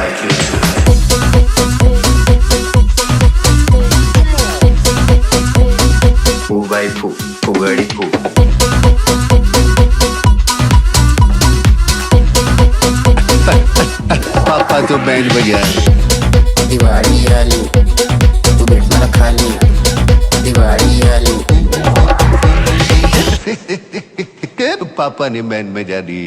like you too. Foo by foo, fugadi foo. पापा तो band बजा दिवाली आली तू बेट मला खाली दिवाली आली पापा ने बैंड बजा दी।